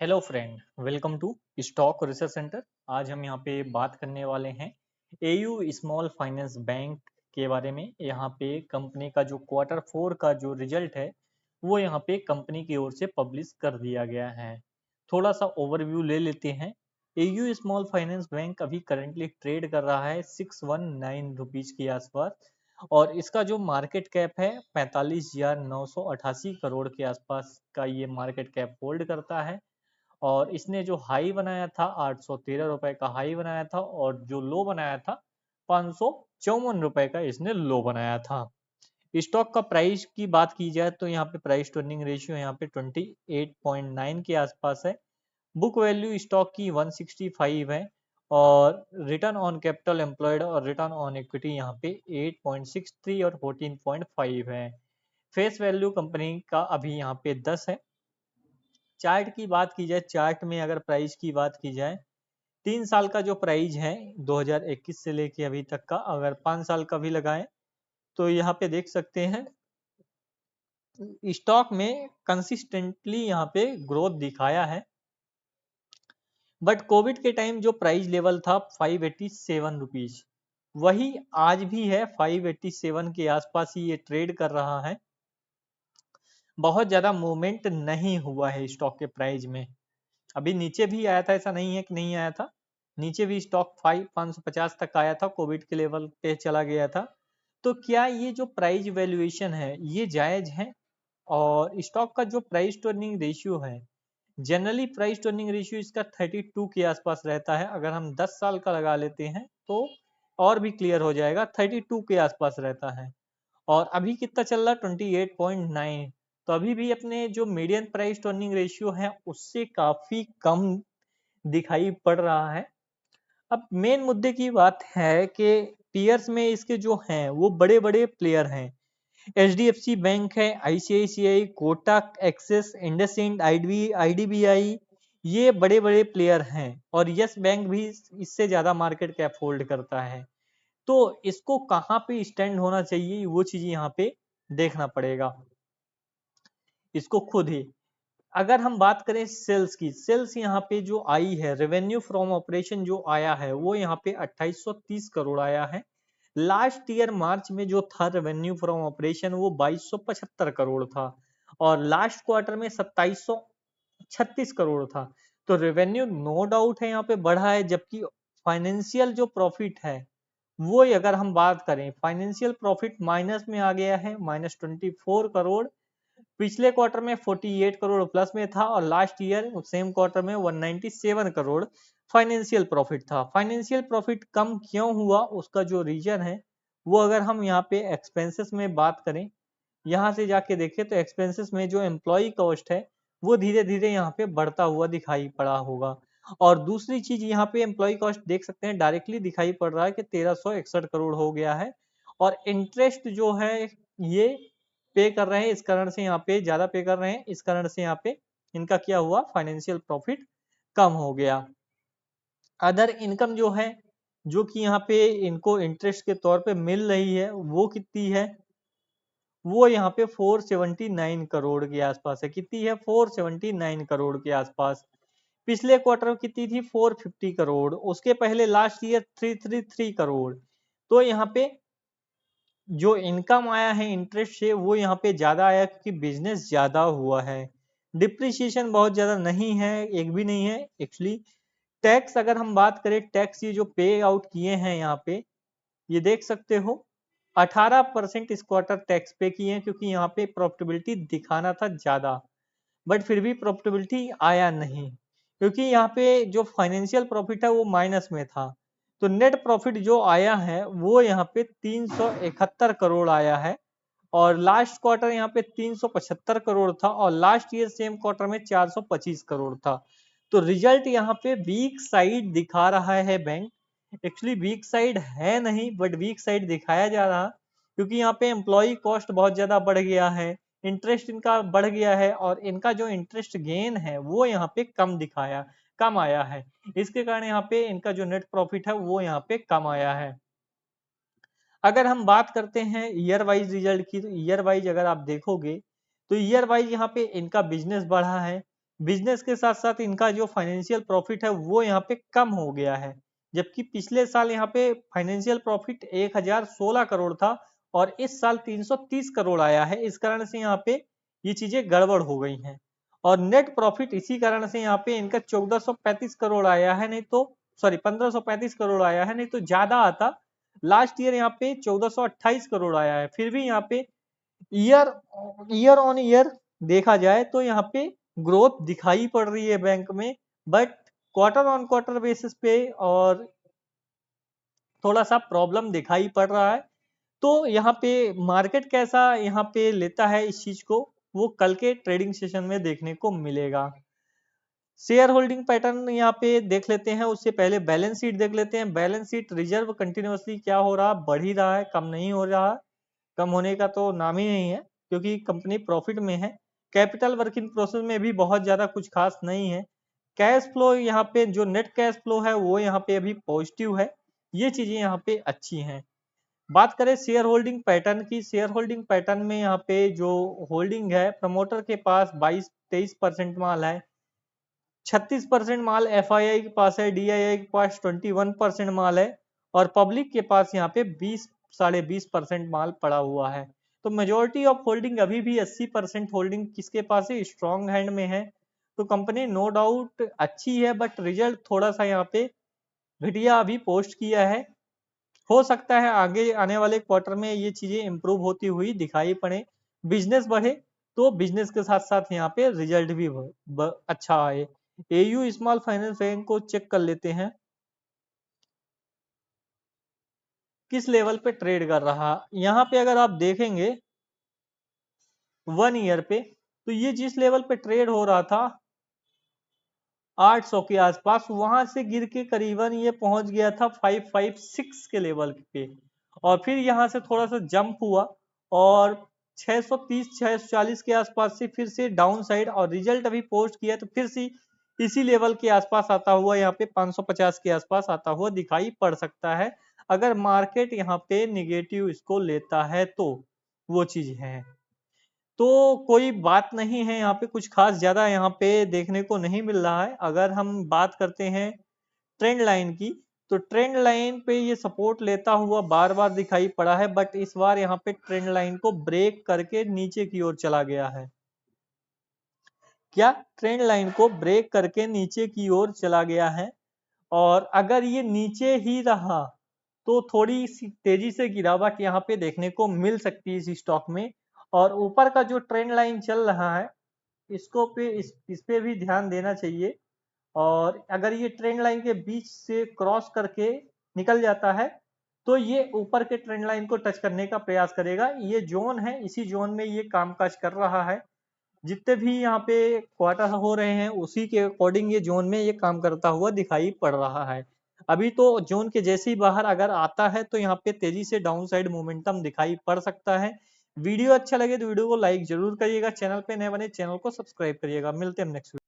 Hello friend, welcome to stock research centre. आज हम यहाँ पे बात करने वाले हैं एयू स्मॉल फाइनेंस बैंक के बारे में। यहाँ पे कंपनी का जो क्वार्टर 4 का जो रिजल्ट है वो यहाँ पे कंपनी की ओर से पब्लिश कर दिया गया है। थोड़ा सा ओवरव्यू ले लेते हैं। एयू स्मॉल फाइनेंस बैंक अभी करंटली ट्रेड कर रहा है 619 रुपीज के आसपास और इसका जो मार्केट कैप है 45,988 करोड़ के आसपास का ये मार्केट कैप होल्ड करता है। और इसने जो हाई बनाया था 813 रुपए का हाई बनाया था और जो लो बनाया था 554 रुपए का इसने लो बनाया था। स्टॉक का प्राइस की बात की जाए तो यहाँ पे प्राइस टू अर्निंग रेशियो यहाँ पे 28.9 के आसपास है। बुक वैल्यू स्टॉक की 165 है और रिटर्न ऑन कैपिटल एम्प्लॉयड और रिटर्न ऑन इक्विटी यहाँ पे 8.63 और 14.5 है। फेस वैल्यू कंपनी का अभी यहाँ पे 10 है। चार्ट की बात की जाए, चार्ट में अगर प्राइस की बात की जाए 3 साल का जो प्राइस है 2021 से लेके अभी तक का, अगर 5 साल का भी लगाएं तो यहाँ पे देख सकते हैं स्टॉक में कंसिस्टेंटली यहाँ पे ग्रोथ दिखाया है। बट कोविड के टाइम जो प्राइस लेवल था 587 रुपीज, वही आज भी है 587 के आसपास ही ये ट्रेड कर रहा है। बहुत ज्यादा मूवमेंट नहीं हुआ है स्टॉक के प्राइस में। अभी नीचे भी आया था, ऐसा नहीं है कि नहीं आया था। नीचे भी स्टॉक 550 तक आया था, कोविड के लेवल पे चला गया था। तो क्या ये जो प्राइस वैल्यूएशन है ये जायज है? और स्टॉक का जो प्राइस टू अर्निंग रेशियो है, generally price to earning ratio इसका 32 के आसपास रहता है। अगर हम 10 साल का लगा लेते हैं तो और भी क्लियर हो जाएगा, 32 के आसपास रहता है। और अभी कितना चल रहा है 28.9। तो अभी भी अपने जो median price to earning ratio है उससे काफी कम दिखाई पड़ रहा है। अब मेन मुद्दे की बात है कि पीयर्स में इसके जो हैं वो बड़े बड़े प्लेयर हैं। एचडीएफसी बैंक है, ICICI, Kotak, axis, IndusInd, IDBI, ये बड़े बड़े प्लेयर हैं। और यस बैंक भी इससे ज्यादा मार्केट कैप होल्ड करता है। तो इसको कहाँ पे स्टैंड होना चाहिए वो चीज यहाँ पे देखना पड़ेगा इसको खुद ही। अगर हम बात करें सेल्स की, सेल्स यहाँ पे जो आई है, रेवेन्यू फ्रॉम ऑपरेशन जो आया है वो यहाँ पे 2830 करोड़ आया है। लास्ट ईयर मार्च में जो था रेवेन्यू फ्रॉम ऑपरेशन वो 2275 करोड़ था और लास्ट क्वार्टर में 2736 करोड़ था। तो रेवेन्यू नो डाउट है यहाँ पे बढ़ा है, जबकि फाइनेंशियल जो प्रॉफिट है वो अगर हम बात करें, फाइनेंशियल प्रॉफिट माइनस में आ गया है, -24 करोड़। पिछले क्वार्टर में 48 करोड़ प्लस में था और लास्ट ईयर सेम क्वार्टर में 197 करोड़ फाइनेंशियल प्रॉफिट था। फाइनेंशियल प्रॉफिट कम क्यों हुआ उसका जो रीजन है वो अगर हम यहाँ पे एक्सपेंसेस में बात करें, यहाँ से जाके देखें तो एक्सपेंसेस में जो एम्प्लॉय कॉस्ट है वो धीरे धीरे यहाँ पे बढ़ता हुआ दिखाई पड़ा होगा। और दूसरी चीज यहाँ पे एम्प्लॉय कॉस्ट देख सकते हैं डायरेक्टली दिखाई पड़ रहा है कि 1361 करोड़ हो गया है। और इंटरेस्ट जो है ये पे कर रहे हैं, इस कारण से यहाँ पे ज्यादा पे कर रहे हैं, इस कारण से यहाँ पे इनका क्या हुआ, फाइनेंशियल प्रॉफिट कम हो गया। अदर इनकम जो है, जो कि यहाँ पे इनको इंटरेस्ट के तौर पे मिल रही है वो कितनी है, वो यहाँ पे 479 करोड़ के आसपास है। कितनी है, 479 करोड़ के आसपास। पिछले क्वार्टर में कितनी थी, 450 करोड़। उसके पहले लास्ट ईयर 333 करोड़। तो यहाँ पे जो इनकम आया है इंटरेस्ट से वो यहाँ पे ज्यादा आया क्योंकि बिजनेस ज्यादा हुआ है। डिप्रिसिएशन बहुत ज्यादा नहीं है, एक भी नहीं है एक्चुअली। टैक्स अगर हम बात करें, टैक्स ये जो पे आउट किए हैं यहाँ पे, ये देख सकते हो 18% इस क्वार्टर टैक्स पे किए हैं क्योंकि यहाँ पे प्रॉफिटेबिलिटी दिखाना था ज्यादा। बट फिर भी प्रॉफिटेबिलिटी आया नहीं क्योंकि यहाँ पे जो फाइनेंशियल प्रॉफिट है वो माइनस में था। तो नेट प्रॉफिट जो आया है वो यहाँ पे 371 करोड़ आया है और लास्ट क्वार्टर यहाँ पे 375 करोड़ था और लास्ट ईयर सेम क्वार्टर में 425 करोड़ था। तो रिजल्ट यहाँ पे वीक साइड दिखा रहा है बैंक। एक्चुअली वीक साइड है नहीं बट वीक साइड दिखाया जा रहा क्योंकि यहाँ पे एम्प्लॉय कॉस्ट बहुत ज्यादा बढ़ गया है, इंटरेस्ट इनका बढ़ गया है और इनका जो इंटरेस्ट गेन है वो यहाँ पे कम आया है। इसके कारण यहाँ पे इनका जो नेट प्रॉफिट है वो यहाँ पे कम आया है। अगर हम बात करते हैं ईयर वाइज रिजल्ट की, तो ईयर वाइज अगर आप देखोगे तो ईयर वाइज यहाँ पे इनका बिजनेस बढ़ा है, बिजनेस के साथ साथ इनका जो फाइनेंशियल प्रॉफिट है वो यहाँ पे कम हो गया है, जबकि पिछले साल यहाँ पे फाइनेंशियल प्रॉफिट 1016 करोड़ था और इस साल 330 करोड़ आया है। इस कारण से यहाँ पे ये चीजें गड़बड़ हो गई हैं। और नेट प्रॉफिट इसी कारण से यहाँ पे इनका 1435 करोड़ आया है, नहीं तो सॉरी 1535 करोड़ आया है, नहीं तो ज्यादा आता। लास्ट ईयर यहाँ पे 1428 करोड़ आया है। फिर भी यहाँ पे ईयर ईयर ऑन ईयर देखा जाए तो यहाँ पे ग्रोथ दिखाई पड़ रही है बैंक में, but quarter on quarter basis पे और थोड़ा सा प्रॉब्लम दिखाई पड़ रहा है। तो यहाँ पे मार्केट कैसा यहाँ पे लेता है इस चीज को, वो कल के ट्रेडिंग सेशन में देखने को मिलेगा। शेयर होल्डिंग पैटर्न यहाँ पे देख लेते हैं, उससे पहले बैलेंस शीट देख लेते हैं। बैलेंस शीट रिजर्व कंटिन्यूअसली क्या हो रहा, बढ़ ही रहा है, कम नहीं हो रहा। कम होने का तो नाम ही नहीं है, क्योंकि कंपनी प्रॉफिट में है। कैपिटल वर्क इन प्रोसेस में भी बहुत ज्यादा कुछ खास नहीं है। कैश फ्लो यहाँ पे जो नेट कैश फ्लो है वो यहाँ पे अभी पॉजिटिव है। ये चीजें यहाँ पे अच्छी हैं। बात करें शेयर होल्डिंग पैटर्न की, शेयर होल्डिंग पैटर्न में यहाँ पे जो होल्डिंग है, प्रमोटर के पास 22-23% माल है, 36% माल एफआईआई के पास है, डीआईआई के पास 21% माल है और पब्लिक के पास यहाँ पे 20-20.5% माल पड़ा हुआ है। तो मेजोरिटी ऑफ होल्डिंग अभी भी 80% होल्डिंग किसके पास है, स्ट्रॉन्ग हैंड में है। तो कंपनी नो डाउट अच्छी है, बट रिजल्ट थोड़ा सा यहाँ पे घटिया अभी पोस्ट किया है। हो सकता है आगे आने वाले क्वार्टर में ये चीजें इंप्रूव होती हुई दिखाई पड़े, बिजनेस बढ़े, तो बिजनेस के साथ साथ यहाँ पे रिजल्ट भी अच्छा आए। एयू स्मॉल फाइनेंस बैंक को चेक कर लेते हैं किस लेवल पे ट्रेड कर रहा। यहाँ पे अगर आप देखेंगे 1 ईयर पे, तो ये जिस लेवल पे ट्रेड हो रहा था 800 के आसपास, वहां से गिर के करीबन ये पहुंच गया था 556 के लेवल पे, और फिर यहाँ से थोड़ा सा जंप हुआ और 630 640 के आसपास से फिर से डाउन साइड, और रिजल्ट अभी पोस्ट किया तो फिर से इसी लेवल के आसपास आता हुआ, यहाँ पे 550 के आसपास आता हुआ दिखाई पड़ सकता है, अगर मार्केट यहाँ पे निगेटिव इसको लेता है तो। वो चीज है, तो कोई बात नहीं है यहाँ पे, कुछ खास ज्यादा यहाँ पे देखने को नहीं मिल रहा है। अगर हम बात करते हैं ट्रेंड लाइन की, तो ट्रेंड लाइन पे ये सपोर्ट लेता हुआ बार बार दिखाई पड़ा है, बट इस बार यहाँ पे ट्रेंड लाइन को ब्रेक करके नीचे की ओर चला गया है। क्या ट्रेंड लाइन को ब्रेक करके नीचे की ओर चला गया है, और अगर ये नीचे ही रहा तो थोड़ी सी तेजी से गिरावट यहाँ पे देखने को मिल सकती है इस स्टॉक में। और ऊपर का जो ट्रेंड लाइन चल रहा है इसको पे इस पे भी ध्यान देना चाहिए, और अगर ये ट्रेंड लाइन के बीच से क्रॉस करके निकल जाता है तो ये ऊपर के ट्रेंड लाइन को टच करने का प्रयास करेगा। ये जोन है, इसी जोन में ये कामकाज कर रहा है। जितने भी यहाँ पे क्वार्टर हो रहे हैं उसी के अकॉर्डिंग ये जोन में ये काम करता हुआ दिखाई पड़ रहा है। अभी तो जोन के जैसे ही बाहर अगर आता है तो यहाँ पे तेजी से डाउन साइड मोमेंटम दिखाई पड़ सकता है। वीडियो अच्छा लगे तो वीडियो को लाइक जरूर करिएगा, चैनल पे नए बने चैनल को सब्सक्राइब करिएगा। मिलते हैं नेक्स्ट